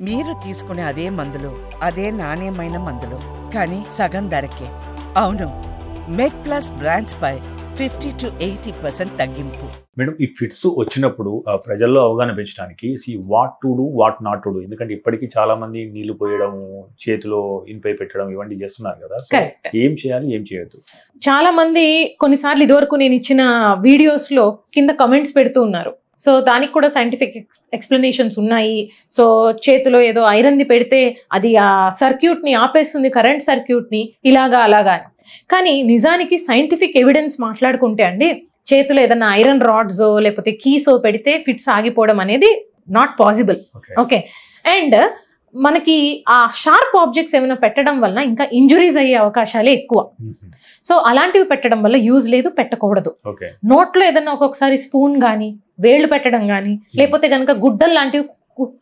మీరు తీసుకునే అదే మందులు, అదే నాణ్యమైన మందులు, కానీ సగం ధరకే. అవును, మెడ్ప్లస్ బ్రాండ్స్ పై 50 to 80% తగ్గింపు. మేడం, ఈ ఫిట్స్ వచ్చినప్పుడు ప్రజల్లో అవగాహన పెంచడానికి what to do, what not to do. ఎందుకంటే ఇప్పటికీ చాలా మంది నీళ్లు పోయడం, చేతిలో ఇన్పై పెట్టడం ఇవన్నీ చేస్తున్నారు కదా. ఏం చేయాలి, ఏం చేయొద్దు? చాలా మంది కొన్నిసార్లు ఇదివరకు నేను ఇచ్చిన వీడియోస్ లో కింద కమెంట్స్ పెడుతూ ఉన్నారు. సో దానికి కూడా సైంటిఫిక్ ఎక్స్ప్లెనేషన్స్ ఉన్నాయి. సో చేతిలో ఏదో ఐరన్ది పెడితే అది ఆ సర్క్యూట్ ని ఆపేస్తుంది, కరెంట్ సర్క్యూట్ ని, ఇలాగా అలాగా. కానీ నిజానికి సైంటిఫిక్ ఎవిడెన్స్ మాట్లాడుకుంటే అండి, చేతిలో ఏదైనా ఐరన్ రాడ్స్ లేకపోతే కీసో పెడితే ఫిట్స్ ఆగిపోవడం అనేది నాట్ పాసిబుల్. ఓకే. అండ్ మనకి ఆ షార్ప్ ఆబ్జెక్ట్స్ ఏమైనా పెట్టడం వల్ల ఇంకా ఇంజురీస్ అయ్యే అవకాశాలే ఎక్కువ. సో అలాంటివి పెట్టడం వల్ల యూజ్ లేదు, పెట్టకూడదు. నోట్లో ఏదన్నా ఒక్కొక్కసారి స్పూన్ కానీ, వేళ్లు పెట్టడం కానీ, లేకపోతే కనుక గుడ్డలు లాంటివి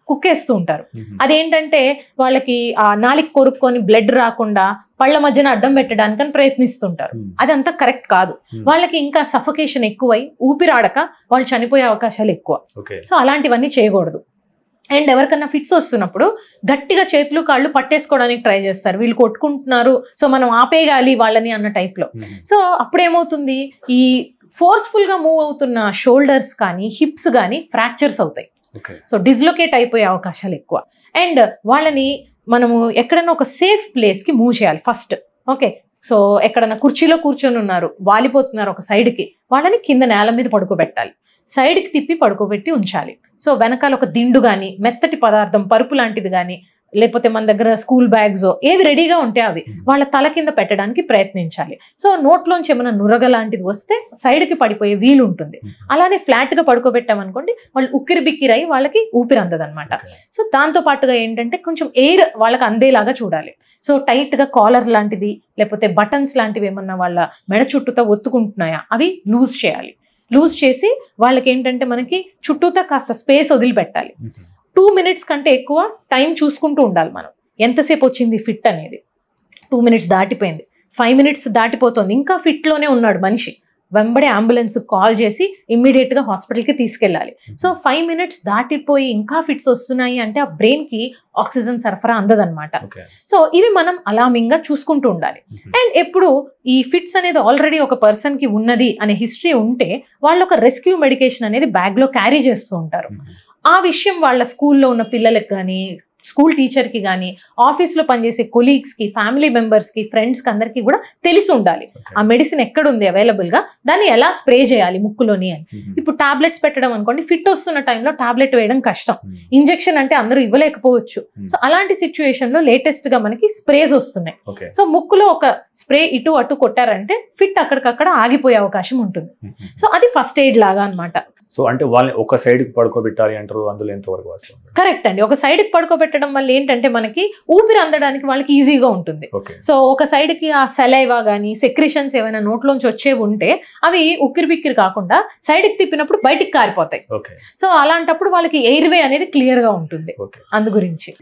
కుక్కేస్తూ ఉంటారు. అదేంటంటే వాళ్ళకి ఆ నాలిక కొరుక్కొని బ్లడ్ రాకుండా పళ్ళ మధ్యన అడ్డం పెట్టడానికని ప్రయత్నిస్తుంటారు. అదంతా కరెక్ట్ కాదు. వాళ్ళకి ఇంకా సఫకేషన్ ఎక్కువై ఊపిరాడక వాళ్ళు చనిపోయే అవకాశాలు ఎక్కువ. సో అలాంటివన్నీ చేయకూడదు. అండ్ ఎవరికన్నా ఫిట్స్ వస్తున్నప్పుడు గట్టిగా చేతులు కాళ్ళు పట్టేసుకోవడానికి ట్రై చేస్తారు. వీళ్ళు కొట్టుకుంటున్నారు, సో మనం ఆపేయాలి వాళ్ళని అన్న టైప్లో. సో అప్పుడేమవుతుంది, ఈ ఫోర్స్ఫుల్ గా మూవ్ అవుతున్న షోల్డర్స్ కానీ హిప్స్ కానీ ఫ్రాక్చర్స్ అవుతాయి. సో డిస్లొకేట్ అయిపోయే అవకాశాలు ఎక్కువ. అండ్ వాళ్ళని మనము ఎక్కడైనా ఒక సేఫ్ ప్లేస్ కి మూవ్ చేయాలి ఫస్ట్. ఓకే. సో ఎక్కడన్నా కుర్చీలో కూర్చొని ఉన్నారు, వాలిపోతున్నారు ఒక సైడ్కి, వాళ్ళని కింద నేల మీద పడుకోబెట్టాలి. సైడ్కి తిప్పి పడుకోబెట్టి ఉంచాలి. సో వెనకాల ఒక దిండు కానీ, మెత్తటి పదార్థం, పరుపు లాంటిది కానీ, లేకపోతే మన దగ్గర స్కూల్ బ్యాగ్స్ ఏవి రెడీగా ఉంటే అవి వాళ్ళ తల కింద పెట్టడానికి ప్రయత్నించాలి. సో నోట్లోంచి ఏమైనా నురగ లాంటిది వస్తే సైడ్కి పడిపోయే వీలు ఉంటుంది. అలానే ఫ్లాట్ గా పడుకోబెట్టామనుకోండి, వాళ్ళు ఉక్కిరి బిక్కిరై వాళ్ళకి ఊపిరి అందదనమాట. సో దాంతో పాటుగా ఏంటంటే కొంచెం ఎయిర్ వాళ్ళకి అందేలాగా చూడాలి. సో టైట్ గా కాలర్ లాంటిది లేకపోతే బటన్స్ లాంటివి ఏమన్నా వాళ్ళ మెడ చుట్టూతో ఒత్తుకుంటున్నాయా అవి లూజ్ చేయాలి. లూజ్ చేసి వాళ్ళకి ఏంటంటే మనకి చుట్టూతా కాస్త స్పేస్ వదిలిపెట్టాలి. 2 minutes కంటే ఎక్కువ టైం చూసుకుంటూ ఉండాలి మనం. ఎంతసేపు వచ్చింది ఫిట్ అనేది. 2 minutes దాటిపోయింది, 5 minutes దాటిపోతుంది, ఇంకా ఫిట్లోనే ఉన్నాడు మనిషి, వెంబడే అంబులెన్స్ కాల్ చేసి ఇమ్మీడియట్ గా హాస్పిటల్కి తీసుకెళ్ళాలి. సో 5 minutes దాటిపోయి ఇంకా ఫిట్స్ వస్తున్నాయి అంటే ఆ బ్రెయిన్ కి ఆక్సిజన్ సరఫరా అందదన్నమాట. సో ఇవి మనం అలామింగ్ గా చూసుకుంటూ ఉండాలి. అండ్ ఎప్పుడు ఈ ఫిట్స్ అనేది ఆల్రెడీ ఒక పర్సన్ కి ఉన్నది అనే హిస్టరీ ఉంటే వాళ్ళు ఒక రెస్క్యూ మెడికేషన్ అనేది బ్యాగ్ లో క్యారీ చేస్తూ ఉంటారు. ఆ విషయం వాళ్ళ స్కూల్లో ఉన్న పిల్లలకు కానీ, స్కూల్ టీచర్కి కానీ, ఆఫీస్లో పనిచేసే కొలీగ్స్కి, ఫ్యామిలీ మెంబర్స్కి, ఫ్రెండ్స్కి అందరికీ కూడా తెలిసి ఉండాలి ఆ మెడిసిన్ ఎక్కడుంది అవైలబుల్గా, దాన్ని ఎలా స్ప్రే చేయాలి ముక్కులోని అని. ఇప్పుడు టాబ్లెట్స్ పెట్టడం అనుకోండి, ఫిట్ వస్తున్న టైంలో టాబ్లెట్ వేయడం కష్టం, ఇంజెక్షన్ అంటే అందరూ ఇవ్వలేకపోవచ్చు. సో అలాంటి సిచ్యువేషన్లో లేటెస్ట్గా మనకి స్ప్రేస్ వస్తున్నాయి. సో ముక్కులో ఒక స్ప్రే ఇటు అటు కొట్టారంటే ఫిట్ అక్కడికక్కడ ఆగిపోయే అవకాశం ఉంటుంది. సో అది ఫస్ట్ ఎయిడ్ లాగా అనమాట. సో అంటే వాళ్ళని ఒక సైడ్కి పడుకోబెట్టాలి అంటారు, అందులో ఎంతవరకు వస్తుంది? కరెక్ట్ అండి. ఒక సైడ్కి పడుకోబెట్టడం వల్ల ఏంటంటే మనకి ఊపిరి అందడానికి వాళ్ళకి ఈజీగా ఉంటుంది. సో ఒక సైడ్కి ఆ సెలైవా కానీ సెక్రిషన్స్ ఏమైనా నోట్లోంచి వచ్చేవి ఉంటే అవి ఉక్కిరి బిక్కిరి కాకుండా సైడ్కి తిప్పినప్పుడు బయటికి కారిపోతాయి. సో అలాంటప్పుడు వాళ్ళకి ఎయిర్వే అనేది క్లియర్ గా ఉంటుంది. అందు గురించి